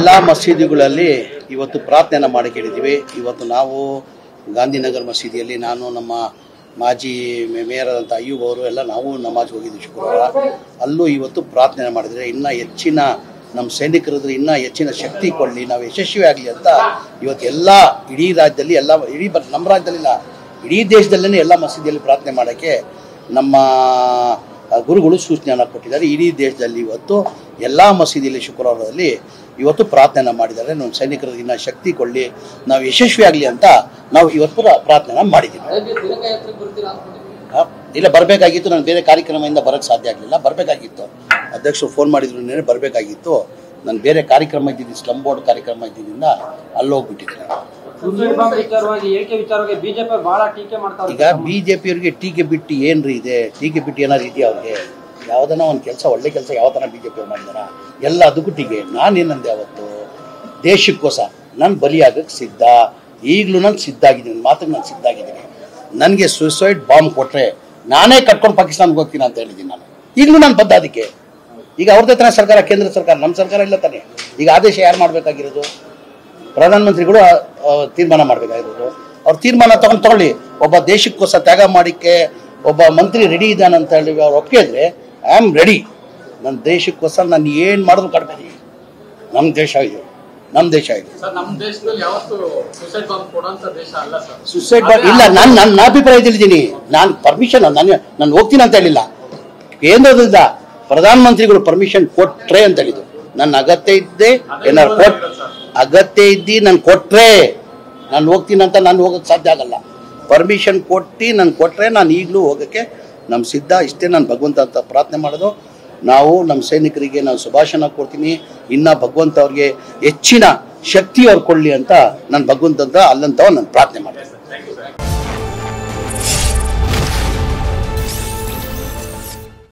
ಎಲ್ಲ ಮಸೀದಿಗಳಲ್ಲಿ ಇವತ್ತು ಪ್ರಾರ್ಥನೆಯನ್ನು ಮಾಡಿ ಕೇಳಿದ್ದೀವಿ. ಇವತ್ತು ನಾವು ಗಾಂಧಿನಗರ ಮಸೀದಿಯಲ್ಲಿ ನಾನು ನಮ್ಮ ಮಾಜಿ ಮೇಯರ್ ಆದಂಥ ಅಯ್ಯೂಬ್ ಅವರು ಎಲ್ಲ ನಾವು ನಮಾಜ್ ಹೋಗಿದ್ದೀವಿ ಶುಕ್ರವಾರ. ಅಲ್ಲೂ ಇವತ್ತು ಪ್ರಾರ್ಥನೆ ಮಾಡಿದರೆ ಇನ್ನೂ ಹೆಚ್ಚಿನ ನಮ್ಮ ಸೈನಿಕರಿದ್ರೆ ಇನ್ನೂ ಹೆಚ್ಚಿನ ಶಕ್ತಿ ಕೊಡಲಿ, ನಾವು ಯಶಸ್ವಿ ಆಗಲಿ ಅಂತ ಇವತ್ತು ಎಲ್ಲ ಇಡೀ ರಾಜ್ಯದಲ್ಲಿ ನಮ್ಮ ರಾಜ್ಯದಲ್ಲಿಲ್ಲ, ಇಡೀ ದೇಶದಲ್ಲೇ ಎಲ್ಲ ಮಸೀದಿಯಲ್ಲಿ ಪ್ರಾರ್ಥನೆ ಮಾಡೋಕ್ಕೆ ನಮ್ಮ ಗುರುಗಳು ಸೂಚನೆಯನ್ನು ಕೊಟ್ಟಿದ್ದಾರೆ. ಇಡೀ ದೇಶದಲ್ಲಿ ಇವತ್ತು ಎಲ್ಲ ಮಸೀದಿಯಲ್ಲಿ ಶುಕ್ರವಾರದಲ್ಲಿ ಇವತ್ತು ಪ್ರಾರ್ಥನೆ ಮಾಡಿದ್ದಾರೆ. ನಮ್ಮ ಸೈನಿಕರಿಗೆ ಇನ್ನೂ ಶಕ್ತಿ ಕೊಡಲಿ, ನಾವು ಯಶಸ್ವಿ ಆಗಲಿ ಅಂತ ನಾವು ಇವತ್ತು ಪ್ರಾರ್ಥನೆ ಮಾಡಿದ್ದೀವಿ. ಇಲ್ಲ, ಬರಬೇಕಾಗಿತ್ತು. ನಾನು ಬೇರೆ ಕಾರ್ಯಕ್ರಮದಿಂದ ಬರೋಕ್ಕೆ ಸಾಧ್ಯ ಆಗಲಿಲ್ಲ. ಬರಬೇಕಾಗಿತ್ತು, ಅಧ್ಯಕ್ಷರು ಫೋನ್ ಮಾಡಿದ್ರು, ಬರಬೇಕಾಗಿತ್ತು. ನಾನು ಬೇರೆ ಕಾರ್ಯಕ್ರಮ ಇದ್ದಿದ್ದು, ಸ್ಲಮ್ ಬೋರ್ಡ್ ಕಾರ್ಯಕ್ರಮ ಇದ್ದಿದ್ದರಿಂದ ಅಲ್ಲಿ ಹೋಗ್ಬಿಟ್ಟಿದ್ದೇನೆ. ಈಗ ಬಿಜೆಪಿಯವ್ರಿಗೆ ಟೀಕೆ ಬಿಟ್ಟು ಏನ್ರಿ ಇದೆ? ಟೀಕೆ ಬಿಟ್ಟು ಏನಾರು ಇದೆಯಾ ಅವ್ರಿಗೆ? ಯಾವುದನ್ನ ಒಂದು ಕೆಲಸ, ಒಳ್ಳೆ ಕೆಲಸ ಯಾವತ್ತನ ಬಿಜೆಪಿ ಅವ್ರು ಮಾಡಿದಾರ? ಎಲ್ಲ ಅದಕ್ಕೂ ಟೀಕೆ. ನಾನೇನಂದೆ ಅವತ್ತು, ದೇಶಕ್ಕೋಸ್ಕರ ನಾನು ಬಲಿಯಾಗಕ್ಕೆ ಸಿದ್ಧ, ಈಗಲೂ ನಾನು ಸಿದ್ಧ ಆಗಿದ್ದೀನಿ, ಮಾತಿಗೆ ನಾನು ಸಿದ್ಧ ಆಗಿದ್ದೀನಿ. ನನಗೆ ಸೂಸೈಡ್ ಬಾಂಬ್ ಕೊಟ್ಟರೆ ನಾನೇ ಕಟ್ಕೊಂಡು ಪಾಕಿಸ್ತಾನಕ್ಕೆ ಹೋಗ್ತೀನಿ ಅಂತ ಹೇಳಿದ್ದೀನಿ. ನಾನು ಈಗಲೂ ನಾನು ಬದ್ಧ ಅದಕ್ಕೆ. ಈಗ ಅವ್ರದ್ದೇ ತಾನೇ ಸರ್ಕಾರ, ಕೇಂದ್ರ ಸರ್ಕಾರ, ನಮ್ಮ ಸರ್ಕಾರ ಇಲ್ಲ ತಾನೆ. ಈಗ ಆದೇಶ ಯಾರು ಮಾಡಬೇಕಾಗಿರೋದು? ಪ್ರಧಾನಮಂತ್ರಿಗಳು ತೀರ್ಮಾನ ಮಾಡಬೇಕಾಗಿರೋದು. ಅವ್ರು ತೀರ್ಮಾನ ತಗೊಳ್ಳಿ. ಒಬ್ಬ ದೇಶಕ್ಕೋಸ್ಕರ ತ್ಯಾಗ ಮಾಡಿಕ್ಕೆ ಒಬ್ಬ ಮಂತ್ರಿ ರೆಡಿ ಇದ್ದಾನೆ ಅಂತ ಹೇಳಿ ಅವ್ರು ಒಪ್ಪಿದ್ರೆ ಐ ಆಮ್ ರೆಡಿ. ನನ್ನ ದೇಶಕ್ಕೋಸ್ಕರ ನಾನು ಏನು ಮಾಡಿದ್ರು ಕಟ್ತೀನಿ. ನಮ್ಮ ದೇಶ ಇದು, ನಮ್ಮ ದೇಶ ಇದು. ಸುಸೈಡ್ ಬಾಂಬ್ ಇಲ್ಲ. ನನ್ನ ಅಭಿಪ್ರಾಯ ತಿಳಿದೀನಿ. ನಾನು ಪರ್ಮಿಷನ್ ನಾನು ಹೋಗ್ತೀನಿ ಅಂತ ಹೇಳಿಲ್ಲ. ಕೇಂದ್ರದಿಂದ ಪ್ರಧಾನಮಂತ್ರಿಗಳು ಪರ್ಮಿಷನ್ ಕೊಟ್ರೆ ಅಂತ ಹೇಳಿದ್ರು. ನನ್ನ ಅಗತ್ಯ ಇದ್ದೆ ಏನಾರು ಅಗತ್ಯ ಇದ್ದಿ ನಾನು ಕೊಟ್ರೆ ನಾನು ಹೋಗ್ತೀನಿ ಅಂತ ನಾನು ಹೋಗಕ್ಕೆ ಸಾಧ್ಯ ಆಗಲ್ಲ. ಪರ್ಮಿಷನ್ ನಾನು ಕೊಟ್ರೆ ನಾನು ಈಗಲೂ ಹೋಗೋಕ್ಕೆ ನಮ್ಮ ಸಿದ್ಧ. ಇಷ್ಟೇ ನಾನು ಭಗವಂತ ಅಂತ ಪ್ರಾರ್ಥನೆ ಮಾಡೋದು. ನಾವು ನಮ್ಮ ಸೈನಿಕರಿಗೆ ನಾನು ಶುಭಾಶಯ ಕೊಡ್ತೀನಿ. ಇನ್ನು ಭಗವಂತ ಅವ್ರಿಗೆ ಹೆಚ್ಚಿನ ಶಕ್ತಿ ಅವ್ರು ಕೊಡಲಿ ಅಂತ ನಾನು ಭಗವಂತ ಅಂತ ಅಲ್ಲಂತವ ನಾನು ಪ್ರಾರ್ಥನೆ ಮಾಡ್ತೀನಿ.